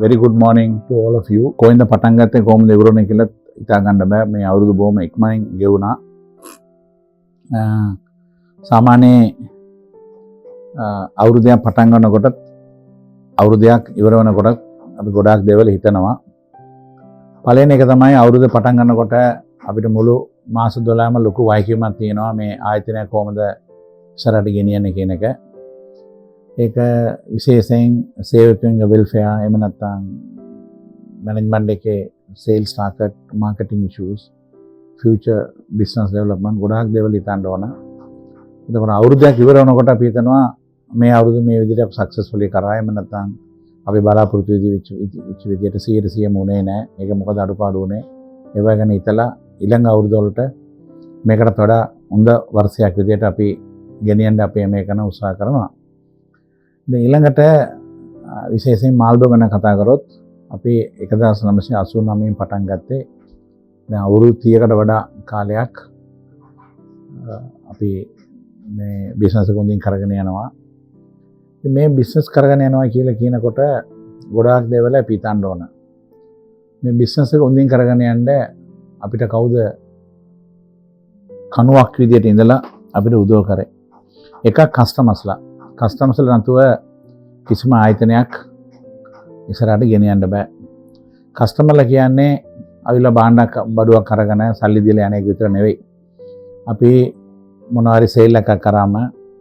very good morning to all of you. කොයින්ද පටන් ගත්තේ කොහොමද ඉවරුනේ කියලා හිතා ගන්න බෑ. මේ අවුරුදු බොහොම ඉක්මනින් ගෙවුණා. සාමාන්‍ය අවුරුද්දක් පටන් ගන්නකොට අවුරුද්දක් ඉවර වෙනකොට අපි ගොඩාක් දේවල් හිතනවා. පළවෙනි එක තමයි අවුරුද්ද පටන් ගන්නකොට අපිට මුළු මාස 12ම ලොකු වයිකීමක් තියෙනවා මේ ආයතනය කොහොමද ඉස්සරහට ගෙනියන්නේ කියන එක. ඒක විශේෂයෙන් සේවකයන්ගේ වෙල්ෆෙයාර් එහෙම නැත්නම් මැනේජ්මන්ට් එකේ sales marketing issues future business development ගොඩාක් දේවල් හිතන්න ඕන. එතකොට අවුරුද්දක් ඉවර වෙනකොට අපි හිතනවා මේ අවුරුදු මේ විදිහට සක්සස්ෆුලි කරා එහෙම නැත්නම් අපි බලාපොරොත්තු වෙච්ච විදිහට 100% උනේ නැහැ. ඒක මොකද අඩුපාඩු උනේ. ඒවා ගැන හිතලා ඊළඟ අවුරුදු වලට මේකට වඩා හොඳ වර්ෂයක් විදිහට අපි ගෙනියන්න අපි මේ කරන උත්සාහ කරනවා. දැන් ඊළඟට විශේෂයෙන් මාල්බෝ ගැන කතා කරොත් අපි 1989 පටන් ගත්තේ. දැන් අවුරුදු 30කට වඩා කාලයක් අපි මේ බිස්නස් එක හොඳින් කරගෙන යනවා. මේ බිස්නස් කරගෙන යනවා කියලා කියනකොට ගොඩාක් දේවල් අපි හිතන්න ඕන. මේ බිස්නස් එක හොඳින් කරගෙන යන්න අපිට කවුද කණුවක් විදියට ඉඳලා අපිට උදව් කරේ? එකක් කස්ටමර්ස්ලා. කස්ටමර්ස්ලා නැතුව කිසිම ආයතනයක් ඉස්සරහට ගෙනියන්න බෑ. කස්ටමර්ලා කියන්නේ අවිලා බාණ්ඩක් බඩුවක් අරගෙන සල්ලි දීලා යන එක විතර නෙවෙයි. අපි මොනවාරි සේල් එකක් කරාම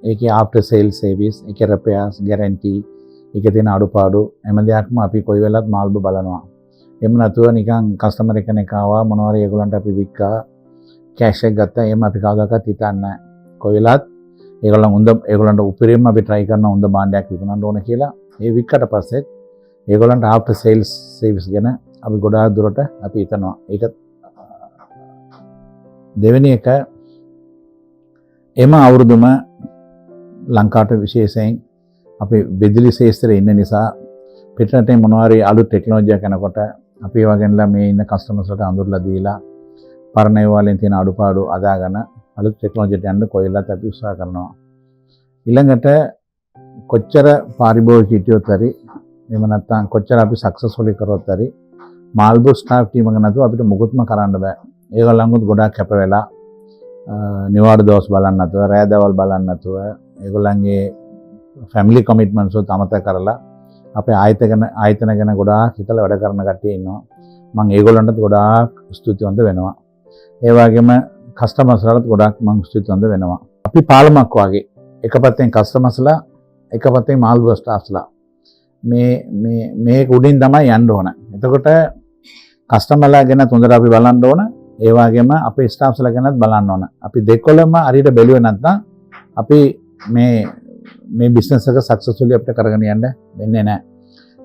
ඒකේ ආෆ්ටර් සේල් සර්විස්, ඒකේ රිපෙයාර්ස්, ගැරන්ටි, ඒකේ තියෙන අඩුපාඩු හැම දෙයක්ම අපි කොයි වෙලාවත් මාල්බෝ බලනවා. එහෙම නැතුව නිකන් කස්ටමර් කෙනෙක් ආවා මොනවාරි ඒගොල්ලන්ට අපි වික්කා කෑෂ් එක ගත්තා එහෙම අපි කවදාකවත් හිතන්නේ නැහැ. කොයි වෙලාවත් ඒගොල්ලන්ට උපරිම අපි try කරන හොඳ බාණ්ඩයක් විකුණන්න ඕන කියලා. ඒ වික්කට පස්සේ ඒගොල්ලන්ට ආෆ්ටර් සේල්ස් සර්විස් ගැන අපි ගොඩාක් දුරට අපි හිතනවා. ඒක දෙවෙනි එක එම අවුරුදුම ලංකාවට විශේෂයෙන් අපි බෙදිලි ශේෂ්ත්‍රයේ ඉන්න නිසා පිටරටේ මොනවාරි අලුත් ටෙක්නොලොජියක් යනකොට අපි ඒවා ගැනලා මේ ඉන්න කස්ටමර්ස්ලට අඳුරලා දීලා පරණ ඒවා වලින් තියෙන අඩුපාඩු අදාගෙන අලුත් ටෙක්නොලොජියට යන්න කොයිලත් අපි උත්සාහ කරනවා. ඊළඟට කොච්චර පාරිභෝගික හිටියොත් හරි එහෙම නැත්නම් කොච්චර අපි සක්සස්ෆුලි කරොත් හරි මාල්බෝ ස්ටාෆ් ටීම් එක නැතුව අපිට මුකුත්ම කරන්න බෑ. ඒගොල්ලන්ගොත් ගොඩාක් කැප වෙලා නිවාඩු දවස් බලන්න නැතුව, රෑ දවල් බලන්න නැතුව, ඒගොල්ලන්ගේ ෆැමිලි කමිට්මන්ට්ස් උත් අමතක කරලා අපේ ආයතන ගැන ගොඩාක් හිතලා වැඩ කරන කට්ටිය ඉන්නවා. මම ඒගොල්ලන්ටත් ගොඩාක් ස්තුතිවන්ත වෙනවා. ඒ වගේම කස්ටමර්ස්ලාට ගොඩාක් මම ස්තුතිවන්ත වෙනවා. අපි පාලමක් වගේ එක පැත්තෙන් කස්ටමර්ස්ලා එක පැත්තෙන් මාල්බෝ ස්ටාෆ්ස්ලා මේ උඩින් තමයි යන්න ඕන. එතකොට කස්ටමර්ලා ගැන හොඳට අපි බලන්න ඕන. ඒ වගේම අපේ ස්ටාෆ්ස්ලා ගැනත් බලන්න ඕන. අපි දෙකොල්ලම හරියට බැලුවේ නැත්නම් අපි මේ බිස්නස් එක සක්සස්ෆුලි අපිට කරගෙන යන්න වෙන්නේ නැහැ.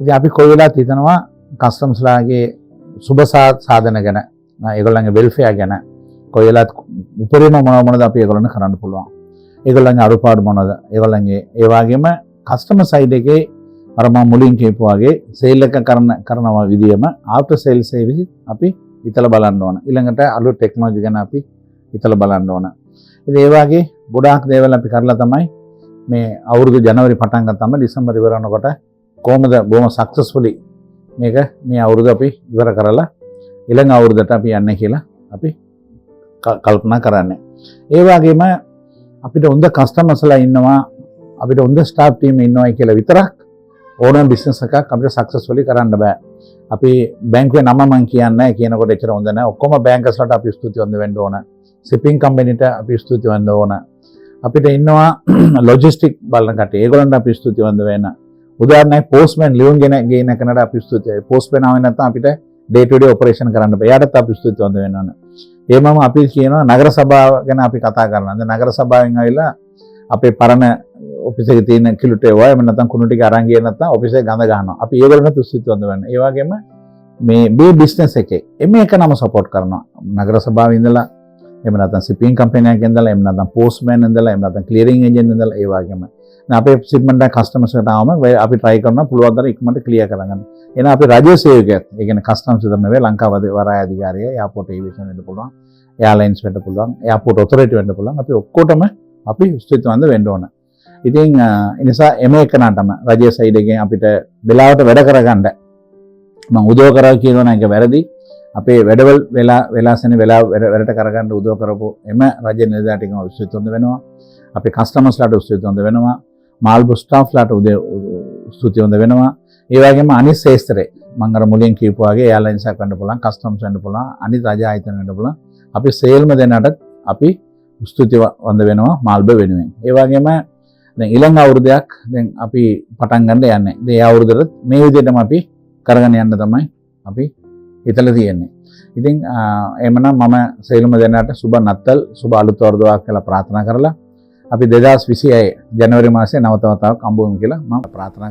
ඉතින් අපි කොයි වෙලාවත් හිතනවා කස්ටමර්ස්ලාගේ සුබ සාධන ගැන, ඒගොල්ලන්ගේ වෙල්ෆෙයාර් ගැන කොයි වෙලාවත් උපරිම මොනවද අපි ඒගොල්ලන්ට කරන්න පුළුවන්. ඒගොල්ලන්ගේ අඩුපාඩු මොනවද? ඒගොල්ලන්ගේ ඒ වගේම කස්ටමර් සයිඩ් එකේ අර මම මුලින් කියපු වගේ සේල් එක කරනවා විදියම ආෆ්ටර් සේල් සර්විස් අපි හිතලා බලන්න ඕන. ඊළඟට අලුත් ටෙක්නොලොජි ගැන අපි හිතලා බලන්න ඕන. ඉතින් ඒ වගේ ගොඩාක් දේවල් අපි කරලා තමයි මේ අවුරුදු ජනවාරි පටන් ගත්තම දෙසැම්බර් ඉවර වෙනකොට කොහොමද බොහොම සක්සස්ෆුලි මේ අවුරුදු අපි ඉවර කරලා ඊළඟ අවුරුද්දට අපි යන්නේ කියලා අපි කල්පනා කරන්නේ. ඒ වගේම අපිට හොඳ කස්ටමර්ස්ලා ඉන්නවා, අපිට හොඳ ස්ටාෆ් ටීම් ඉන්නවයි කියලා විතරක් ඕනම බිස්නස් එකක් අපිට සක්සස්ෆුලි කරන්න බෑ. අපි බැංකුවේ නම මම කියන්නේ කියනකොට එච්චර හොඳ නැහැ. ඔක්කොම බැංකර්ස්ලාට අපි ස්තුතිවන්ත වෙන්න ඕන. shipping කම්පැනිට අපි ස්තුතිවන්ත ඕන. අපිට ඉන්නවා ලොජිස්ටික් බලන කට්ටිය. ඒගොල්ලන්ට අපි ස්තුතිවන්ත වෙන්න. උදාහරණයක් පෝස්ට්මෑන් ලියුම් ගේන කෙනාට අපි ස්තුතියි. පෝස්ට්මෑන් ආවෙ නැත්නම් අපිට ඩේ ටු ඩේ ඔපරේෂන් කරන්න බෑ. එයාටත් අපි ස්තුතිවන්ත වෙන්න ඕන. ඒමම අපි කියනවා නගර සභාව ගැන අපි කතා කරනවා. දැන් නගර සභාවෙන් ආවිලා අපේ පරණ ඔෆිස් එකේ තියෙන කිලුට ඒවා එහෙම නැත්නම් කුණු ටික අරන් ගියේ නැත්නම් ඔෆිස් එක ගඳ ගන්නවා. අපි ඒගොල්ලන්ට ස්තුතිවන්ත වෙන්න. ඒ වගේම මේ බිස්නස් එකේ එක නම සපෝට් කරනවා. නගර සභාවේ ඉඳලා එහෙම නැත්නම් shipping කම්පැනියක් ඉඳලා එහෙම නැත්නම් postman ඉඳලා එහෙම නැත්නම් clearing agent ඉඳලා ඒ වගේම අපේ shipment එක කස්ටමර්ස් එකට ආවම අපි try කරනවා පුළුවන් තරම් ඉක්මනට clear කරගන්න. එහෙනම් අපි රජයේ සේවකයෙක්, ඒ කියන්නේ කස්ටම්ස් විතර නෙවෙයි ලංකාව වරාය අධිකාරිය, එයාපෝට් ඒවියේෂන් වෙන්න පුළුවන්, එයාලයින්ස් වෙන්න පුළුවන්, එයාපෝට් ඔතොරිටි වෙන්න පුළුවන්. අපි ඔක්කොටම අපි ස්තුතිවන්ත වෙන්න ඕන. ඉතින් ඒ නිසා එම එකනටම රජයේ සයිඩ් එකෙන් අපිට වෙලාවට වැඩ කරගන්න මම උදව් කරා කියනවා නම් ඒක වැරදි. අපේ වැඩවල වෙලාසෙන වැඩට කරගන්න උදව් කරපු එම රජ නිලධාරීන්ටම ස්තුතිවන්ත වෙනවා. අපේ කස්ටමර්ස්ලාට ස්තුතිවන්ත වෙනවා. මාල්බු ස්ටාෆ්ලාට ස්තුතිවන්ත වෙනවා. ඒ වගේම අනිත් ශේෂ්ත්‍රේ මම අර මුලින් කියපු වගේ එයාර්ලයින්ස් එකක් වෙන්න පුළුවන්, කස්ටම්ස් වෙන්න පුළුවන්, අනිත් රජ ආයතන වෙන්න පුළුවන්. අපි සේල්ම දෙනාට අපි ස්තුතිවන්ත වෙනවා මාල්බු වෙනුවෙන්. ඒ වගේම දැන් ඊළඟ අවුරුද්දක් දැන් අපි පටන් ගන්න යන්නේ. ඉතින් ඒ අවුරුද්දට මේ විදිහටම අපි කරගෙන යන්න තමයි අපි හිතලා තියෙන්නේ. ඉතින් එහෙමනම් මම සේල්ම දෙනාට සුබ නත්තල් සුබ අලුත් වර්ධයක් කියලා ප්‍රාර්ථනා කරලා අපි 2026 ජනවාරි මාසයේ නව තවතාවක් හම්බ වෙමු කියලා මම ප්‍රාර්ථනා කරනවා.